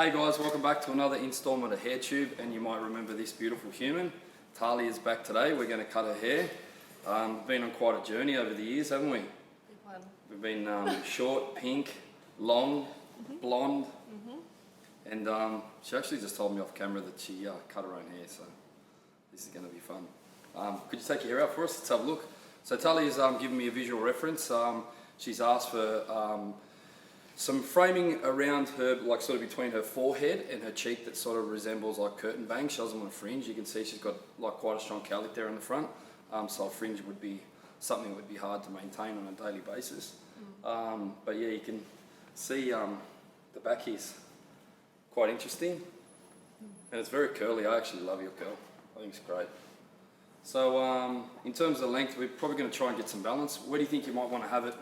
Hey guys, welcome back to another installment of Hair Tube, and you might remember this beautiful human. Tahlia is back today. We're going to cut her hair. We've been on quite a journey over the years, haven't we? Big one. We've been short, pink, long, blonde, and she actually just told me off camera that she cut her own hair, so this is going to be fun. Could you take your hair out for us? Let's have a look. So Tahlia's given me a visual reference. She's asked for some framing around her, like sort of between her forehead and her cheek, that sort of resembles like curtain bangs. She doesn't want a fringe. You can see she's got like quite a strong cowlick there in the front. So a fringe would be something that would be hard to maintain on a daily basis. But yeah, you can see the back here's quite interesting. And it's very curly. I actually love your curl. I think it's great. So in terms of length, we're probably going to try and get some balance. Where do you think you might want to have it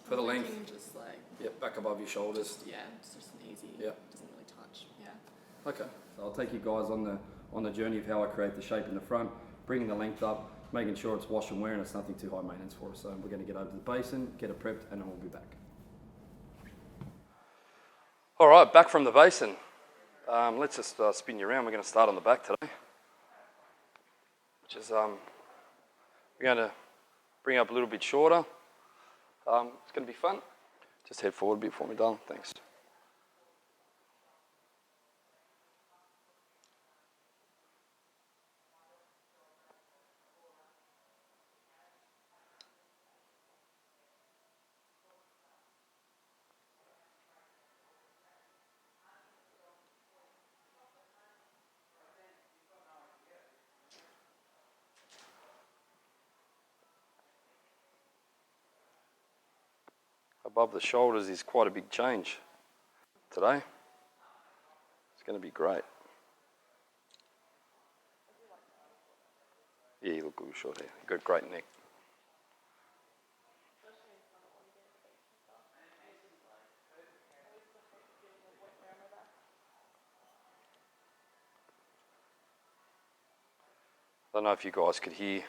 for the length? Just like, Yep, back above your shoulders. it's just an easy. Yep. Doesn't really touch. Yeah. Okay, so I'll take you guys on the journey of how I create the shape in the front, bringing the length up, making sure it's wash and wear and it's nothing too high maintenance for us. So we're going to get over to the basin, get it prepped, and then we'll be back. All right, back from the basin. Let's just spin you around. We're going to start on the back today, which is we're going to bring up a little bit shorter. It's going to be fun. Just head forward a bit for me, darling. Thanks. Above the shoulders is quite a big change today. It's going to be great. Yeah, you look good with short hair. You've got a great neck. I don't know if you guys could hear,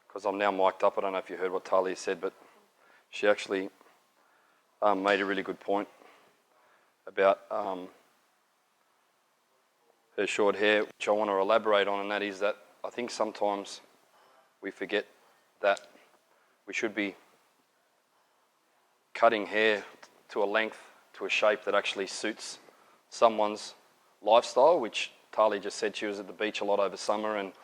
because I'm now mic'd up. I don't know if you heard what Tahlia said, but she actually made a really good point about her short hair, which I want to elaborate on, and that is that I think sometimes we forget that we should be cutting hair to a length, to a shape that actually suits someone's lifestyle, which Tahlia just said she was at the beach a lot over summer, and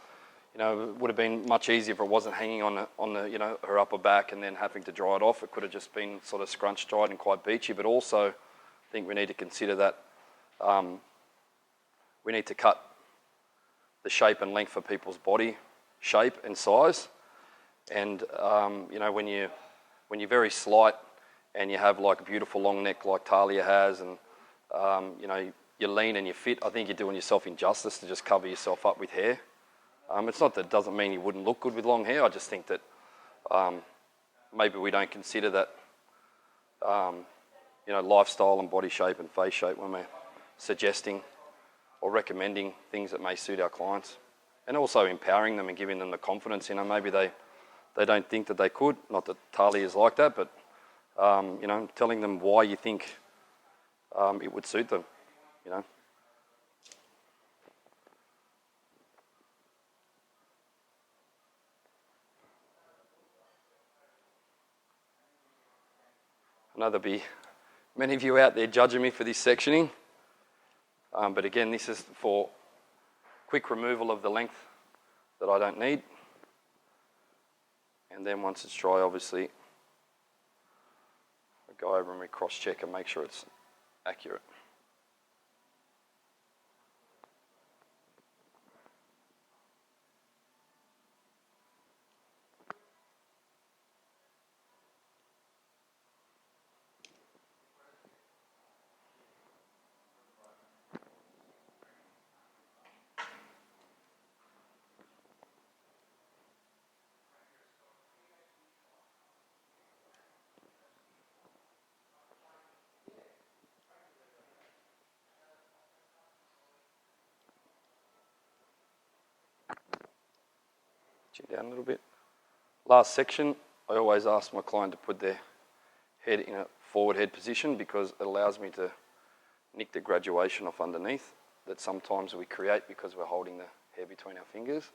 it would have been much easier if it wasn't hanging on the her upper back and then having to dry it off. It could have just been sort of scrunched dried and quite beachy. But also, I think we need to consider that we need to cut the shape and length for people's body shape and size. And when you're very slight and you have like a beautiful long neck like Tahlia has, and you're lean and you're fit, I think you're doing yourself injustice to just cover yourself up with hair. It's not that it doesn't mean you wouldn't look good with long hair. I just think that maybe we don't consider that lifestyle and body shape and face shape when we're suggesting or recommending things that may suit our clients, and also empowering them and giving them the confidence. Maybe they don't think that they could. Not that Tahlia is like that, but telling them why you think it would suit them. I know there'll be many of you out there judging me for this sectioning, but again, this is for quick removal of the length that I don't need. And then once it's dry, obviously, I go over and we cross-check and make sure it's accurate. Chin down a little bit. Last section, I always ask my client to put their head in a forward head position because it allows me to nick the graduation off underneath that sometimes we create because we're holding the hair between our fingers.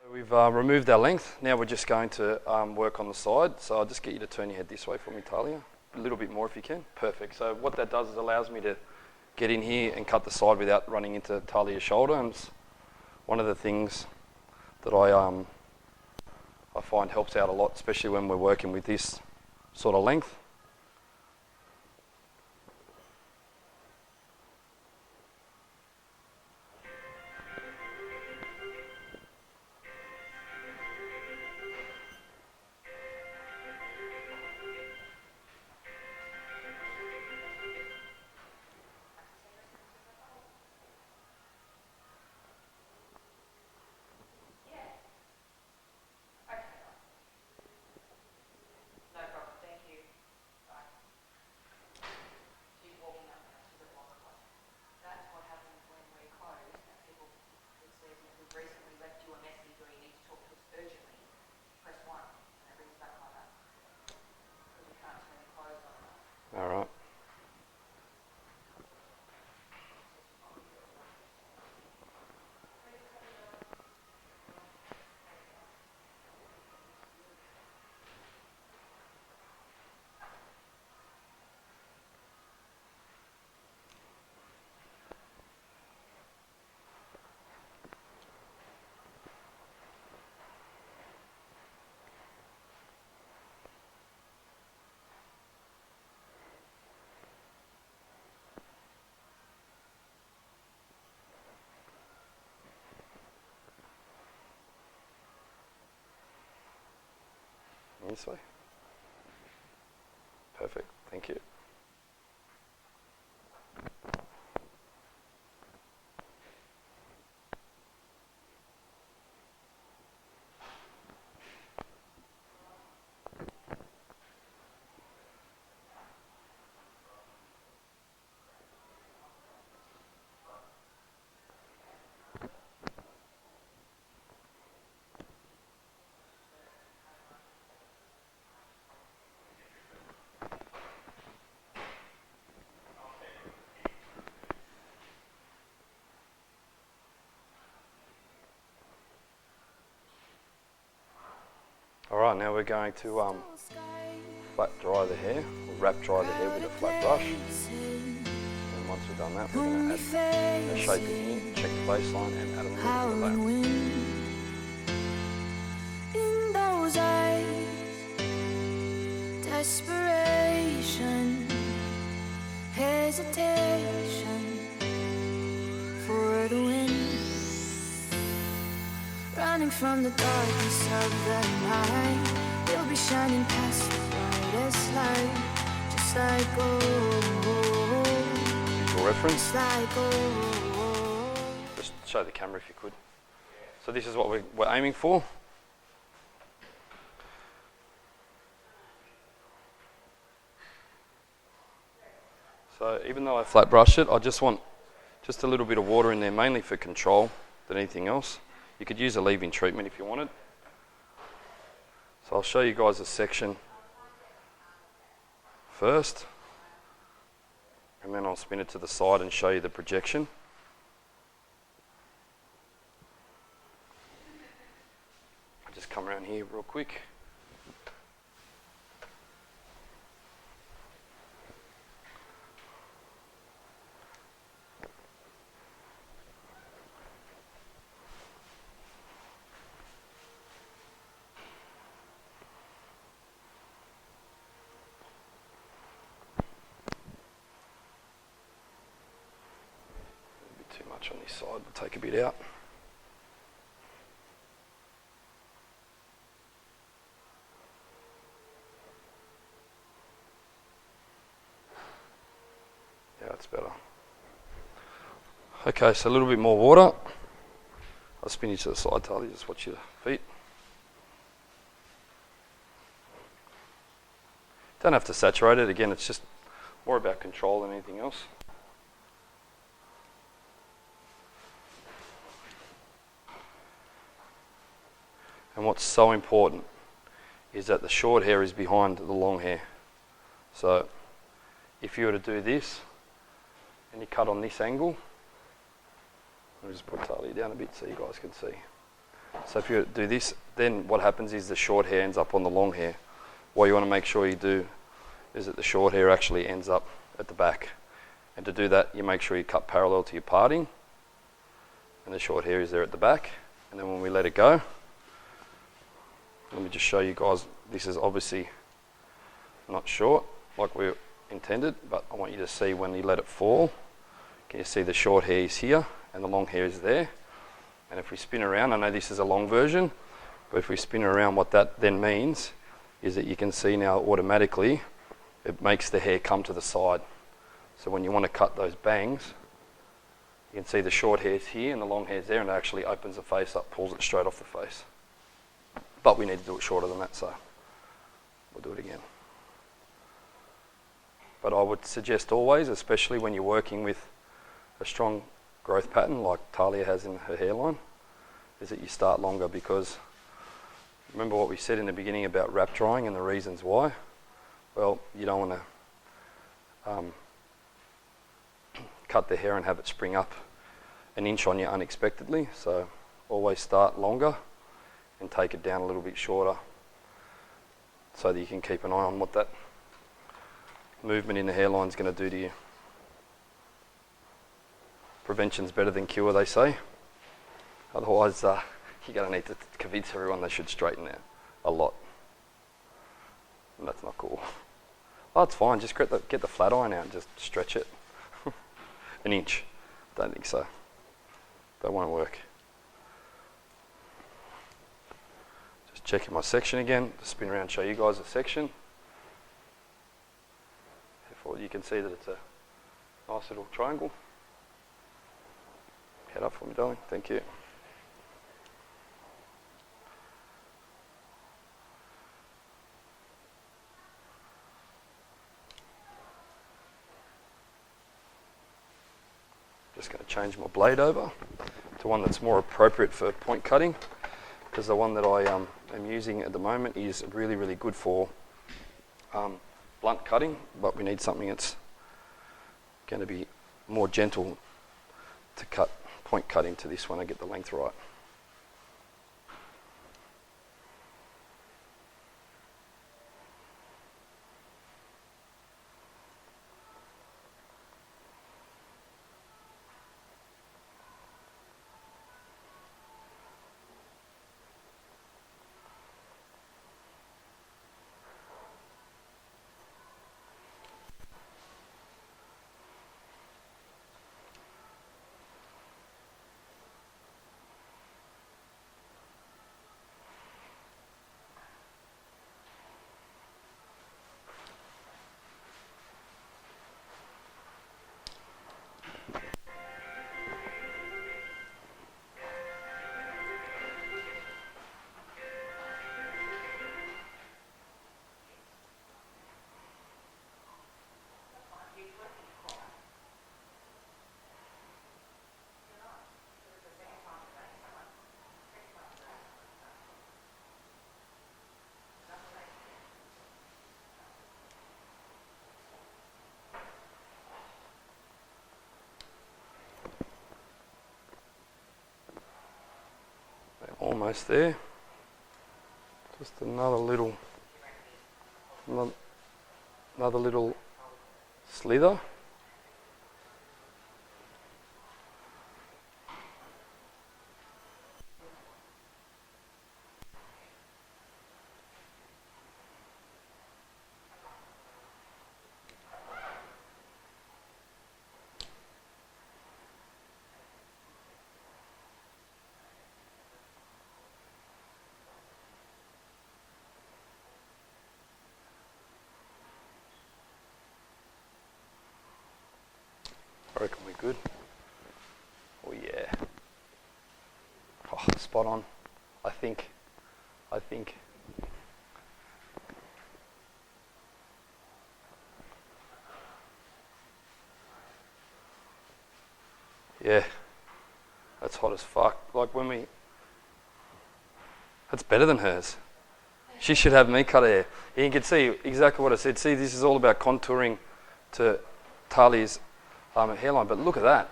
We've removed our length. Now we're just going to work on the side. So I'll just get you to turn your head this way for me, Tahlia. A little bit more if you can. Perfect. So what that does is allows me to get in here and cut the side without running into Tahlia's shoulder. And it's one of the things that I find helps out a lot, especially when we're working with this sort of length. All right. This way. Perfect. Thank you. All right, now we're going to flat dry the hair, or wrap dry the hair with a flat brush. And once we've done that, we're going to add a shape in here, check the baseline and add a little bit of that. In those eyes, desperation, hesitation for the win. Running from the darkness of the night, you'll be shining past the brightest light, just like gold. Visual reference. Just like gold. Just show the camera if you could. So this is what we're aiming for. So even though I flat brush it, I just want just a little bit of water in there, mainly for control than anything else. You could use a leave-in treatment if you wanted. So I'll show you guys a section first, and then I'll spin it to the side and show you the projection. I'll just come around here real quick. too much on this side, we'll take a bit out. Yeah, that's better. Okay, so a little bit more water. I'll spin you to the side, Tahlia, just watch your feet. Don't have to saturate it. Again, it's just more about control than anything else. And what's so important is that the short hair is behind the long hair. So if you were to do this and you cut on this angle, I'll just put Tahlia down a bit so you guys can see. So if you do this, then what happens is the short hair ends up on the long hair. What you want to make sure you do is that the short hair actually ends up at the back. And to do that, you make sure you cut parallel to your parting, and the short hair is there at the back. And then when we let it go, let me just show you guys, this is obviously not short like we intended, but I want you to see when you let it fall, can you see the short hair is here and the long hair is there? And if we spin around, I know this is a long version, but if we spin around, what that then means is that you can see now automatically it makes the hair come to the side. So when you want to cut those bangs, you can see the short hair's here and the long hair's there, and it actually opens the face up, pulls it straight off the face. But we need to do it shorter than that, so we'll do it again. But I would suggest always, especially when you're working with a strong growth pattern like Tahlia has in her hairline, is that you start longer, because remember what we said in the beginning about wrap drying and the reasons why? Well, you don't want to cut the hair and have it spring up an inch on you unexpectedly, so always start longer and take it down a little bit shorter so that you can keep an eye on what that movement in the hairline is going to do to you. Prevention's better than cure, they say. Otherwise, you're going to need to convince everyone they should straighten it a lot. And that's not cool. Oh, it's fine, just get the flat iron out and just stretch it. An inch. Don't think so. That won't work. Just checking my section again. Just spin around and show you guys the section. Therefore, you can see that it's a nice little triangle. Head up for me, darling. Thank you. Just going to change my blade over to one that's more appropriate for point cutting, because the one that I am using at the moment is really, really good for blunt cutting, but we need something that's going to be more gentle to cut point cut into this one and get the length right. Almost there. Just another little slither. good. Oh yeah. Oh, spot on. I think. Yeah. That's hot as fuck. Like when we... That's better than hers. She should have me cut her hair. You can see exactly what I said. See, this is all about contouring to Tahlia's hairline. But look at that.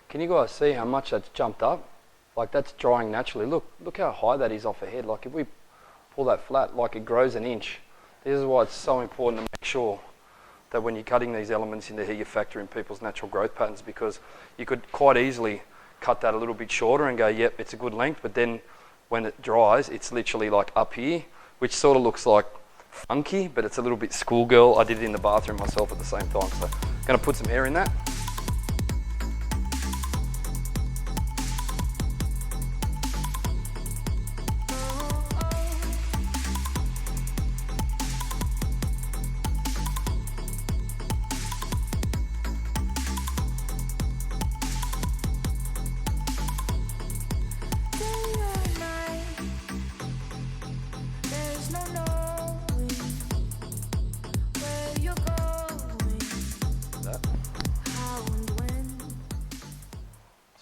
Can you guys see how much that's jumped up? Like that's drying naturally. Look how high that is off her head. Like if we pull that flat, like it grows an inch. This is why it's so important to make sure that when you're cutting these elements into hair, you factor in people's natural growth patterns, because you could quite easily cut that a little bit shorter and go, yep, it's a good length. But then when it dries, it's literally like up here, which sort of looks like funky, but it's a little bit schoolgirl. I did it in the bathroom myself at the same time. So I'm gonna put some hair in that.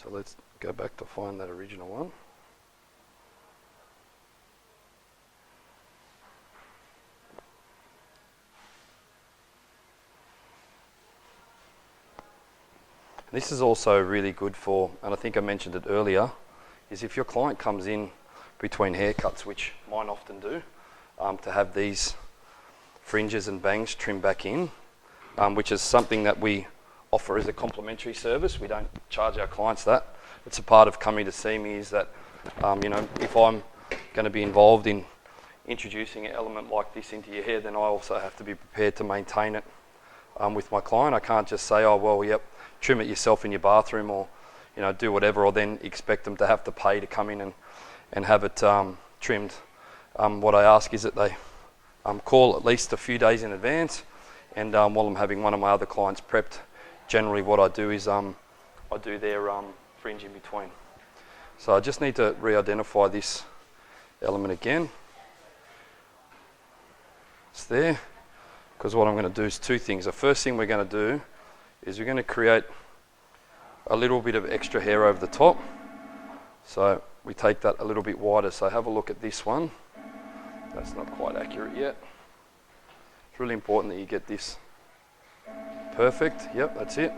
So let's go back to find that original one. This is also really good for, and I think I mentioned it earlier, is if your client comes in between haircuts, which mine often do, to have these fringes and bangs trimmed back in, which is something that we offer as a complimentary service. We don't charge our clients that. It's a part of coming to see me, is that, if I'm going to be involved in introducing an element like this into your hair, then I also have to be prepared to maintain it with my client. I can't just say, oh, well, yep, trim it yourself in your bathroom, or do whatever, or then expect them to have to pay to come in and have it trimmed. What I ask is that they call at least a few days in advance, and while I'm having one of my other clients prepped, generally what I do is I do their fringe in between. So I just need to re-identify this element again. It's there, because what I'm going to do is two things. The first thing we're going to do is we're going to create a little bit of extra hair over the top. So we take that a little bit wider. So have a look at this one. That's not quite accurate yet. It's really important that you get this perfect. Yep, that's it.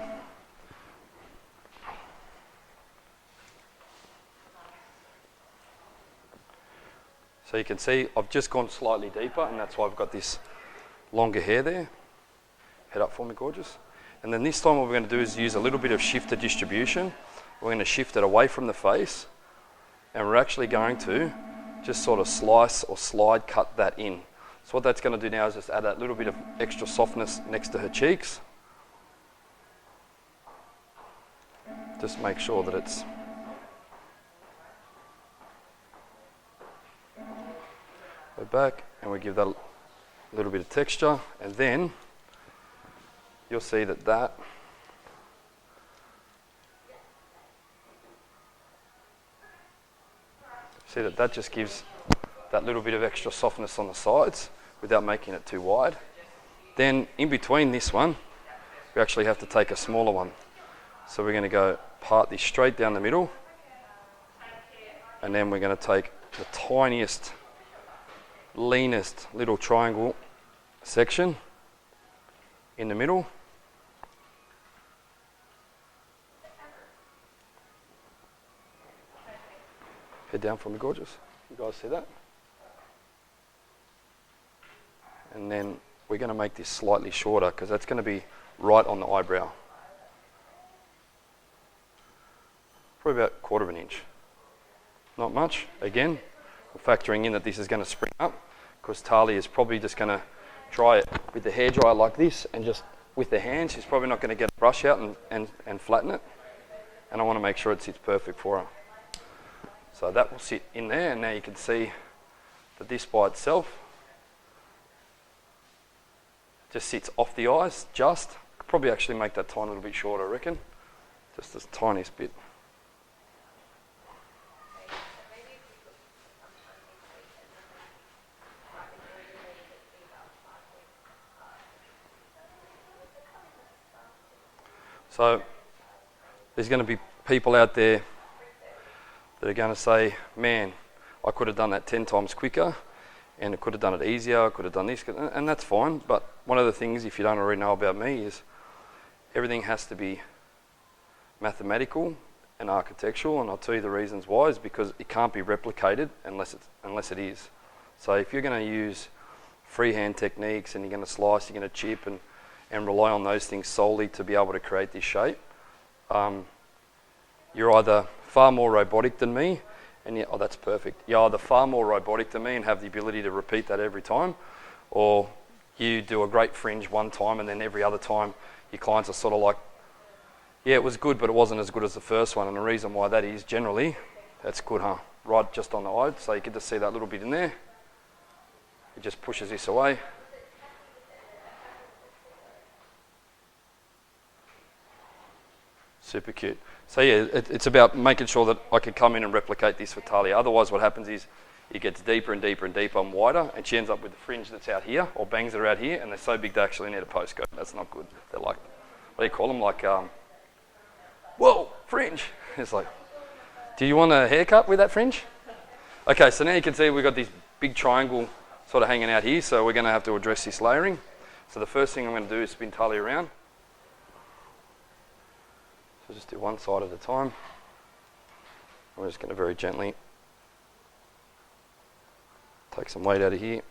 So you can see I've just gone slightly deeper, and that's why I've got this longer hair there. Head up for me, gorgeous. And then this time what we're going to do is use a little bit of shifter distribution. We're going to shift it away from the face, and we're actually going to just sort of slice or slide cut that in. So what that's going to do now is just add that little bit of extra softness next to her cheeks. Just make sure that it's go back, and we give that a little bit of texture, and then you'll see that just gives that little bit of extra softness on the sides without making it too wide. Then in between this one, we actually have to take a smaller one. So we're going to go part this straight down the middle, and then we're going to take the tiniest, leanest little triangle section in the middle. Head down for me, gorgeous. You guys see that? And then we're going to make this slightly shorter, because that's going to be right on the eyebrow. Probably about 1/4 of an inch. Not much. Again, we're factoring in that this is going to spring up, because Tahlia is probably just going to dry it with the hairdryer like this, and just with the hands, she's probably not going to get a brush out and flatten it. And I want to make sure it sits perfect for her. So that will sit in there, and now you can see that this by itself just sits off the eyes, just. Could probably actually make that tiny little bit shorter, I reckon. Just the tiniest bit. So there's going to be people out there that are going to say, man, I could have done that 10 times quicker, and I could have done it easier, I could have done this, and that's fine. But one of the things, if you don't already know about me, is everything has to be mathematical and architectural, and I'll tell you the reasons why is because it can't be replicated unless it is. So if you're going to use freehand techniques and you're going to slice, you're going to chip and rely on those things solely to be able to create this shape, you're either far more robotic than me, and oh, that's perfect. You're either far more robotic than me and have the ability to repeat that every time, or you do a great fringe one time and then every other time your clients are sort of like, yeah, it was good, but it wasn't as good as the first one. And the reason why that is, generally, that's good, huh? Right just on the eye, so you can just see that little bit in there. It just pushes this away. Super cute. So yeah, it's about making sure that I can come in and replicate this for Tahlia. Otherwise what happens is it gets deeper and deeper and deeper and wider, and she ends up with the fringe that's out here, or bangs that are out here, and they're so big they actually need a postcode. That's not good. They're like, what do you call them? Like, whoa, fringe. It's like, do you want a haircut with that fringe? Okay, so now you can see we've got this big triangle sort of hanging out here, so we're going to have to address this layering. So the first thing I'm going to do is spin Tahlia around. So just do one side at a time. We're just going to very gently take some weight out of here.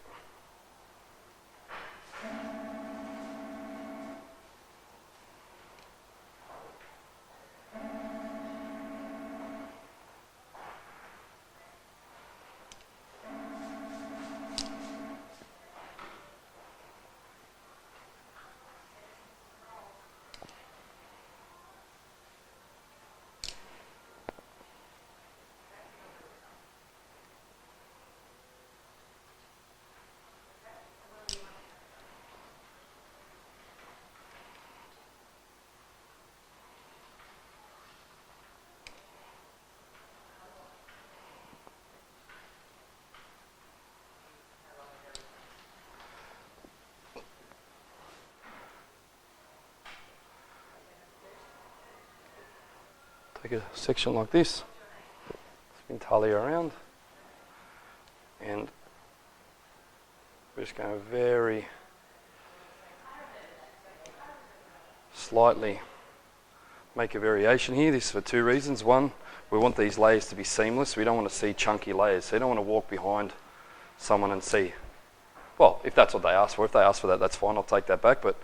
Take a section like this, spin Tahlia around, and we're just going to very slightly make a variation here. This is for two reasons. One, we want these layers to be seamless. We don't want to see chunky layers. So you don't want to walk behind someone and see, well, if that's what they ask for. If they ask for that, that's fine. I'll take that back. But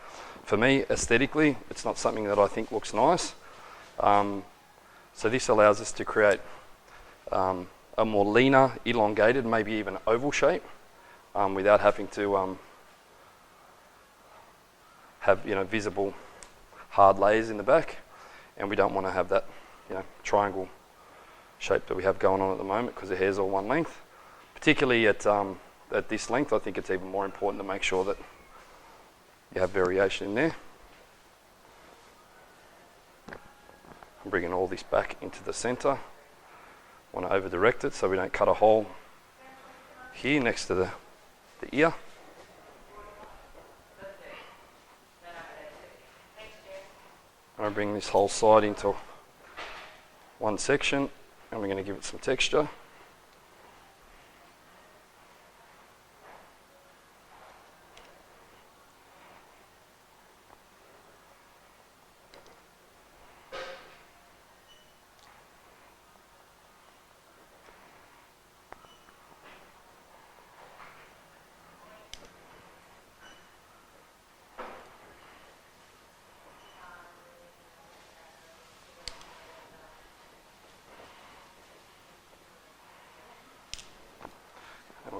for me, aesthetically, it's not something that I think looks nice. So this allows us to create a more leaner, elongated, maybe even oval shape, without having to have visible hard layers in the back, and we don't want to have that triangle shape that we have going on at the moment because the hair's all one length. Particularly at this length, I think it's even more important to make sure that you have variation in there. I'm bringing all this back into the center. Want to over direct it so we don't cut a hole here next to the ear. I bring this whole side into one section, and we're going to give it some texture.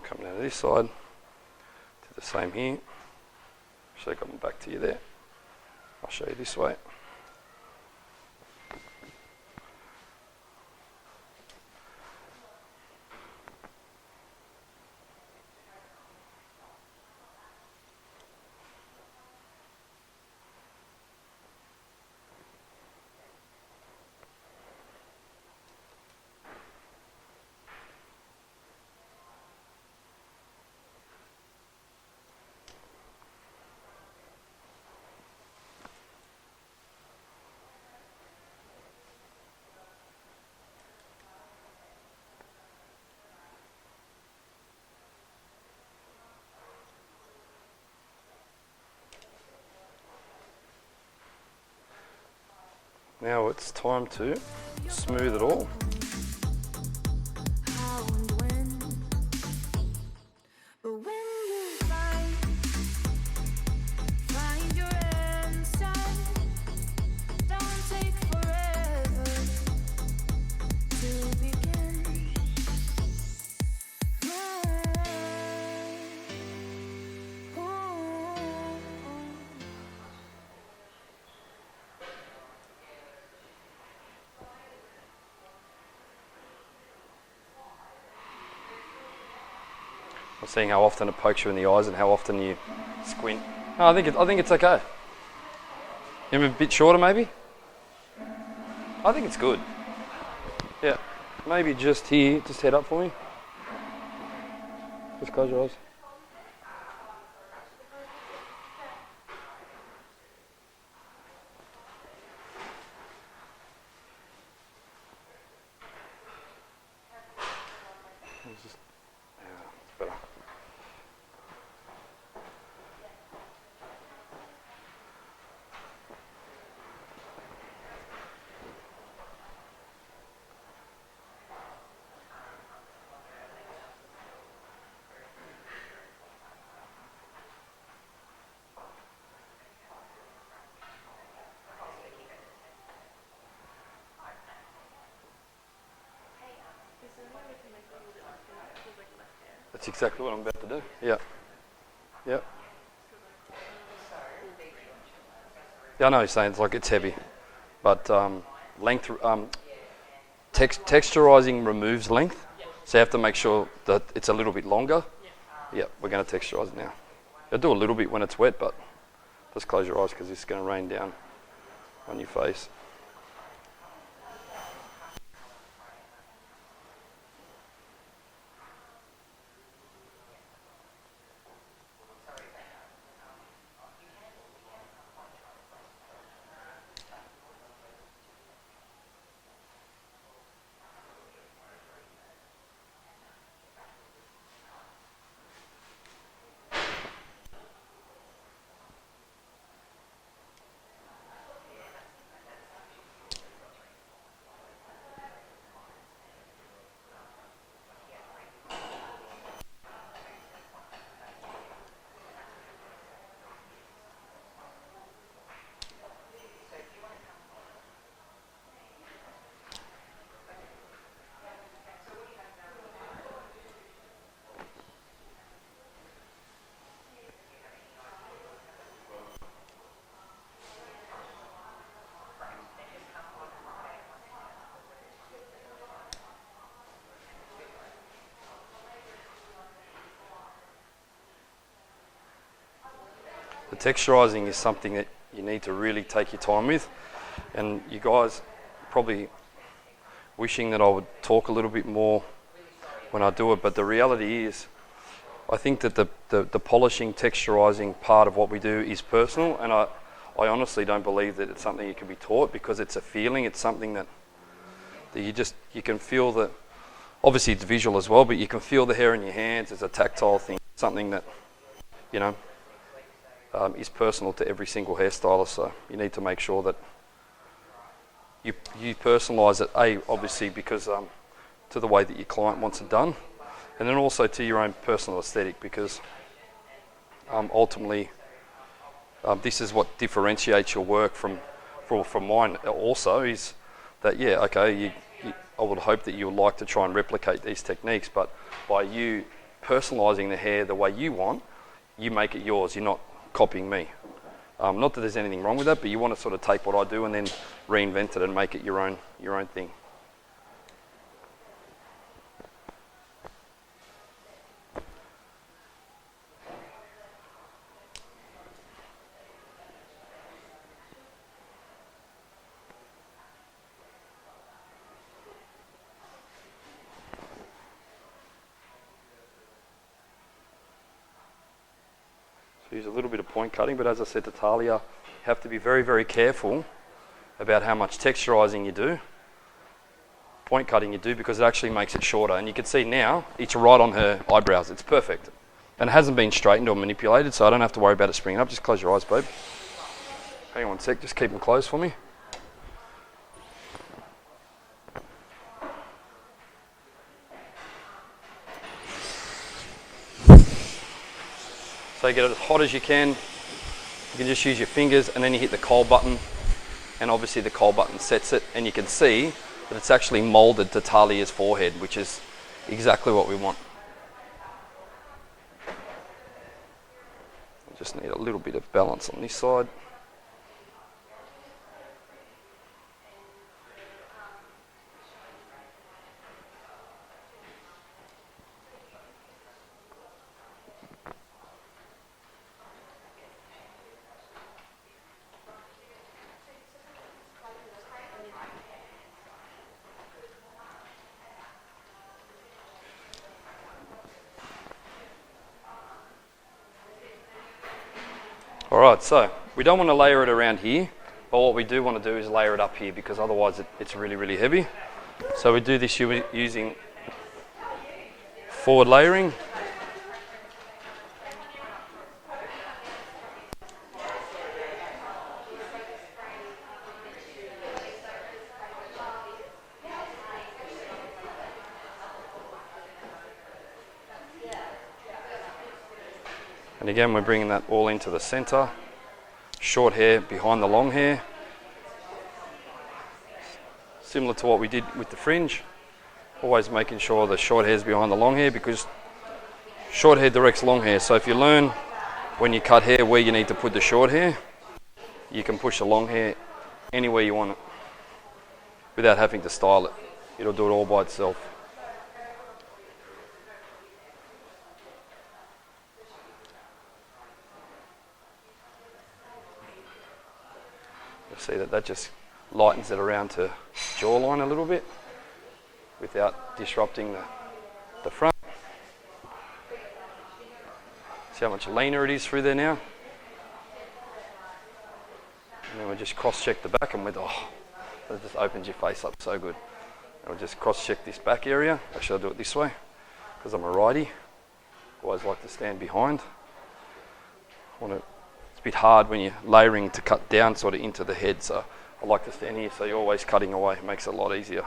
Coming out of this side, do the same here. So coming back to you there. I'll show you this way. Now it's time to smooth it all. How and when. But when you find your answer, don't take forever to begin. I'm seeing how often it pokes you in the eyes and how often you squint. No, I think it's okay. You want a bit shorter, maybe? I think it's good. Yeah, maybe just here. Just head up for me. Just close your eyes. It's better. That's exactly what I'm about to do. Yeah. Yeah. Yeah, I know what you're saying. It's like it's heavy, but length, texturizing removes length, so you have to make sure that it's a little bit longer. Yeah, we're going to texturize it now. I'll do a little bit when it's wet, but just close your eyes because it's going to rain down on your face. The texturizing is something that you need to really take your time with, and you guys probably wishing that I would talk a little bit more when I do it, but the reality is I think that the polishing, texturizing part of what we do is personal, and I honestly don't believe that it's something you can be taught, because it's a feeling. It's something that you can feel that. Obviously it's visual as well, but you can feel the hair in your hands. It's a tactile thing, something that, you know, is personal to every single hairstylist. So you need to make sure that you personalise it, obviously because to the way that your client wants it done, and then also to your own personal aesthetic, because ultimately this is what differentiates your work from mine also, is that, yeah, okay, I would hope that you would like to try and replicate these techniques, but by you personalising the hair the way you want, you make it yours. You're not copying me. Not that there's anything wrong with that, but you want to sort of take what I do and then reinvent it and make it your own thing. Use a little bit of point cutting, but as I said to Tahlia, you have to be very, very careful about how much texturizing you do, point cutting you do, because it actually makes it shorter. And you can see now, it's right on her eyebrows. It's perfect. And it hasn't been straightened or manipulated, so I don't have to worry about it springing up. Just close your eyes, babe. Hang on one sec, just keep them closed for me. So you get it as hot as you can. You can just use your fingers and then you hit the coal button, and obviously the coal button sets it, and you can see that it's actually molded to Tahlia's forehead, which is exactly what we want. Just need a little bit of balance on this side. Alright, so we don't want to layer it around here, but what we do want to do is layer it up here, because otherwise it's really, really heavy. So we do this using forward layering. And again, we're bringing that all into the center. Short hair behind the long hair. Similar to what we did with the fringe. Always making sure the short hair is behind the long hair, because short hair directs long hair. So if you learn when you cut hair where you need to put the short hair, you can push the long hair anywhere you want it without having to style it. It'll do it all by itself. See that just lightens it around to jawline a little bit without disrupting the front. See how much leaner it is through there now? And then we'll just cross-check the back, and that just opens your face up so good. And we'll just cross-check this back area. Actually, I'll do it this way because I'm a righty. Always like to stand behind. It's a bit hard when you're layering to cut down sort of into the head, so I like to stand here, so you're always cutting away. It makes it a lot easier.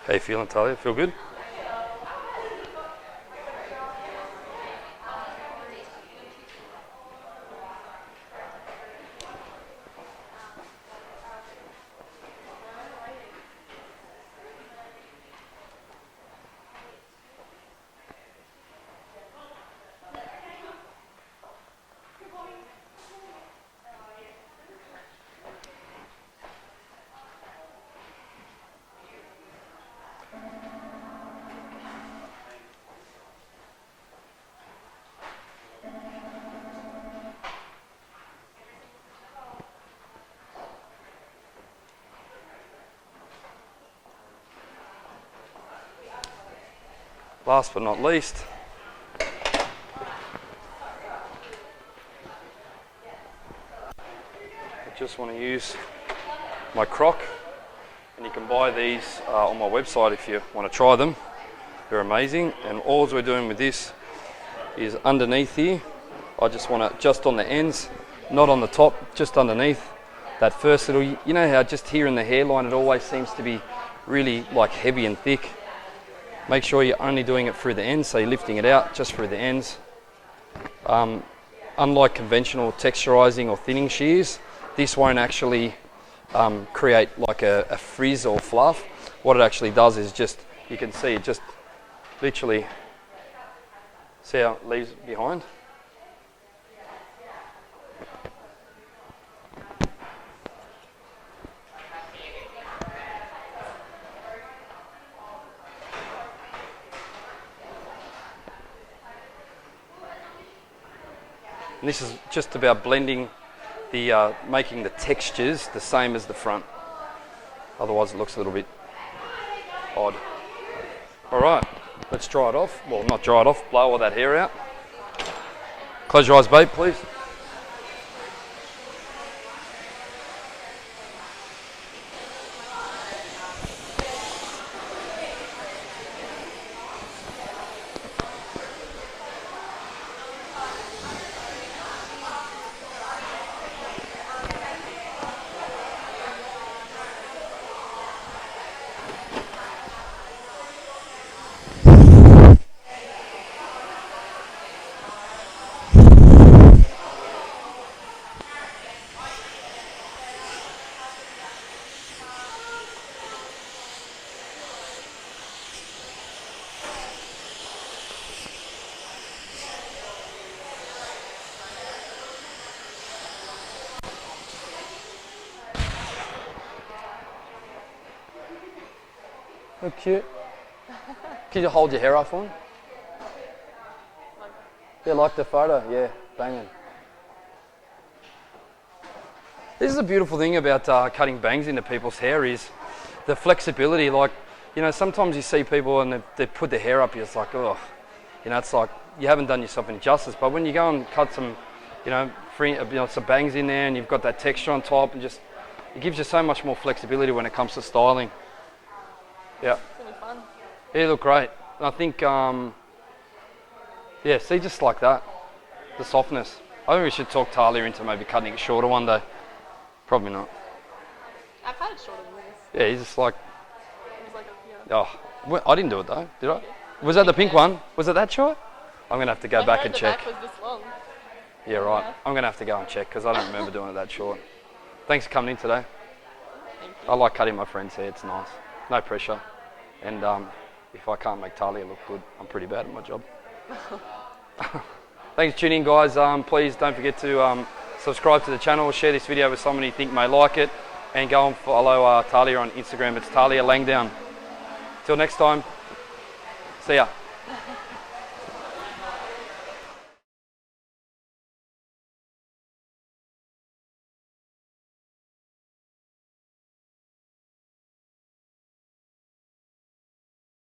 How you feeling, Tahlia? Feel good? Last but not least, I just want to use my croc, and you can buy these on my website if you want to try them. They're amazing, and all we're doing with this is underneath here. I just want to, just on the ends, not on the top, just underneath that first little, you know how just here in the hairline it always seems to be really like heavy and thick. Make sure you're only doing it through the ends, so you're lifting it out just through the ends. Unlike conventional texturizing or thinning shears, this won't actually create like a frizz or fluff. What it actually does is just, you can see it just literally, see how it leaves behind? And this is just about blending the making the textures the same as the front. Otherwise it looks a little bit odd. All right, let's dry it off. Well, not dry it off, blow all that hair out. Close your eyes, babe, please. Look cute. Can you hold your hair up for me? Yeah, like the photo. Yeah, banging. This is the beautiful thing about cutting bangs into people's hair is the flexibility. Like, you know, sometimes you see people and they put their hair up, you're just like, oh, you know, it's like you haven't done yourself any justice. But when you go and cut some, some bangs in there and you've got that texture on top, and just it gives you so much more flexibility when it comes to styling. Yeah. It's gonna be fun. Yeah, you look great. And I think, yeah, see, just like that, the softness. I think we should talk Tahlia into maybe cutting it shorter one day. Probably not. I've had it shorter than this. Yeah, he's just like, It was like a, yeah. oh, well, I didn't do it though, did I? Was that the pink one? Was it that short? I'm gonna have to go back and check. The back was this long. Yeah, right. I'm gonna have to go and check because I don't remember doing it that short. Thanks for coming in today. Thank you. I like cutting my friend's hair, it's nice. No pressure. And if I can't make Tahlia look good, I'm pretty bad at my job. Thanks for tuning in, guys. Please don't forget to subscribe to the channel, share this video with someone you think may like it, and go and follow Tahlia on Instagram. It's Tahlia Langdown. Till next time, see ya.